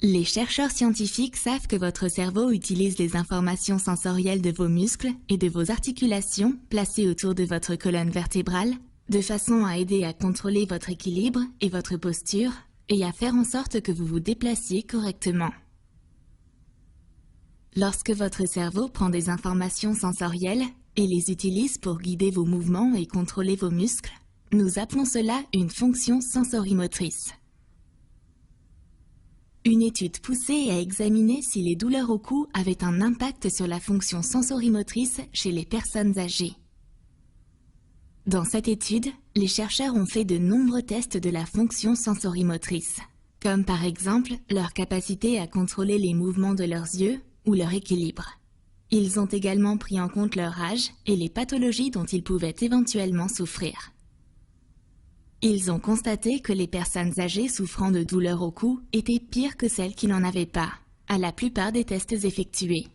Les chercheurs scientifiques savent que votre cerveau utilise les informations sensorielles de vos muscles et de vos articulations placées autour de votre colonne vertébrale, de façon à aider à contrôler votre équilibre et votre posture, et à faire en sorte que vous vous déplaciez correctement. Lorsque votre cerveau prend des informations sensorielles et les utilise pour guider vos mouvements et contrôler vos muscles, nous appelons cela une fonction sensorimotrice. Une étude poussée a examiné si les douleurs au cou avaient un impact sur la fonction sensorimotrice chez les personnes âgées. Dans cette étude, les chercheurs ont fait de nombreux tests de la fonction sensorimotrice, comme par exemple leur capacité à contrôler les mouvements de leurs yeux ou leur équilibre. Ils ont également pris en compte leur âge et les pathologies dont ils pouvaient éventuellement souffrir. Ils ont constaté que les personnes âgées souffrant de douleurs au cou étaient pires que celles qui n'en avaient pas, à la plupart des tests effectués.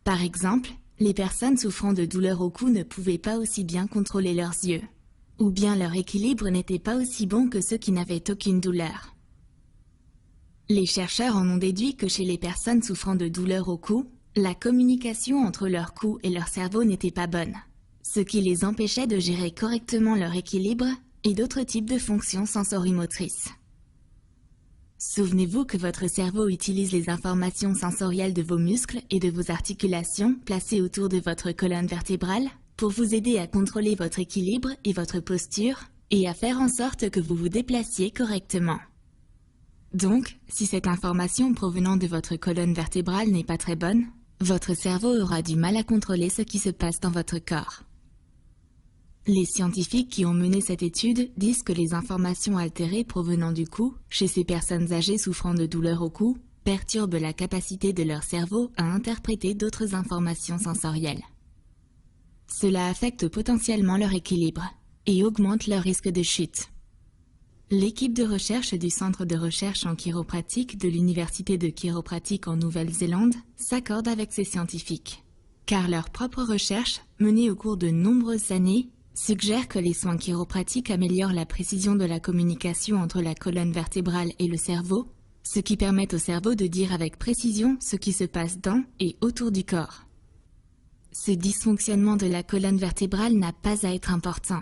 Par exemple, les personnes souffrant de douleurs au cou ne pouvaient pas aussi bien contrôler leurs yeux, ou bien leur équilibre n'était pas aussi bon que ceux qui n'avaient aucune douleur. Les chercheurs en ont déduit que chez les personnes souffrant de douleurs au cou, la communication entre leur cou et leur cerveau n'était pas bonne, ce qui les empêchait de gérer correctement leur équilibre et d'autres types de fonctions sensorimotrices. Souvenez-vous que votre cerveau utilise les informations sensorielles de vos muscles et de vos articulations placées autour de votre colonne vertébrale pour vous aider à contrôler votre équilibre et votre posture et à faire en sorte que vous vous déplaciez correctement. Donc, si cette information provenant de votre colonne vertébrale n'est pas très bonne, votre cerveau aura du mal à contrôler ce qui se passe dans votre corps. Les scientifiques qui ont mené cette étude disent que les informations altérées provenant du cou, chez ces personnes âgées souffrant de douleurs au cou, perturbent la capacité de leur cerveau à interpréter d'autres informations sensorielles. Cela affecte potentiellement leur équilibre et augmente leur risque de chute. L'équipe de recherche du Centre de recherche en chiropratique de l'Université de chiropratique en Nouvelle-Zélande s'accorde avec ces scientifiques, car leurs propres recherches, menées au cours de nombreuses années, suggère que les soins chiropratiques améliorent la précision de la communication entre la colonne vertébrale et le cerveau, ce qui permet au cerveau de dire avec précision ce qui se passe dans et autour du corps. Ce dysfonctionnement de la colonne vertébrale n'a pas à être important.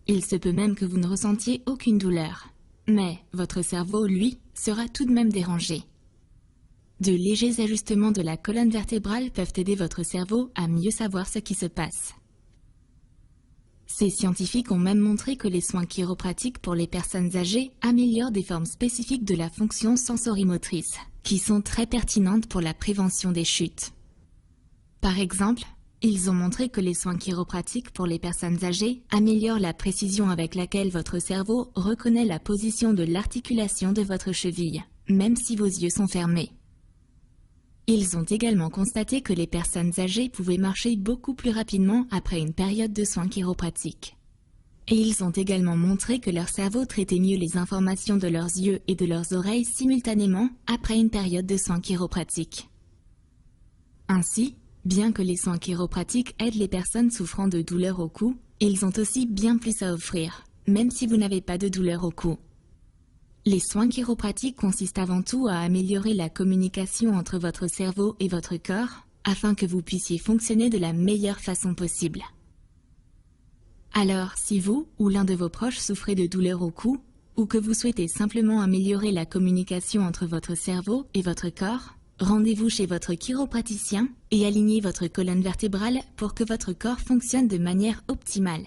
Il se peut même que vous ne ressentiez aucune douleur. Mais votre cerveau, lui, sera tout de même dérangé. De légers ajustements de la colonne vertébrale peuvent aider votre cerveau à mieux savoir ce qui se passe. Ces scientifiques ont même montré que les soins chiropratiques pour les personnes âgées améliorent des formes spécifiques de la fonction sensorimotrice, qui sont très pertinentes pour la prévention des chutes. Par exemple, ils ont montré que les soins chiropratiques pour les personnes âgées améliorent la précision avec laquelle votre cerveau reconnaît la position de l'articulation de votre cheville, même si vos yeux sont fermés. Ils ont également constaté que les personnes âgées pouvaient marcher beaucoup plus rapidement après une période de soins chiropratiques. Et ils ont également montré que leur cerveau traitait mieux les informations de leurs yeux et de leurs oreilles simultanément après une période de soins chiropratiques. Ainsi, bien que les soins chiropratiques aident les personnes souffrant de douleurs au cou, ils ont aussi bien plus à offrir, même si vous n'avez pas de douleur au cou. Les soins chiropratiques consistent avant tout à améliorer la communication entre votre cerveau et votre corps afin que vous puissiez fonctionner de la meilleure façon possible. Alors, si vous ou l'un de vos proches souffrez de douleurs au cou ou que vous souhaitez simplement améliorer la communication entre votre cerveau et votre corps, rendez-vous chez votre chiropraticien et alignez votre colonne vertébrale pour que votre corps fonctionne de manière optimale.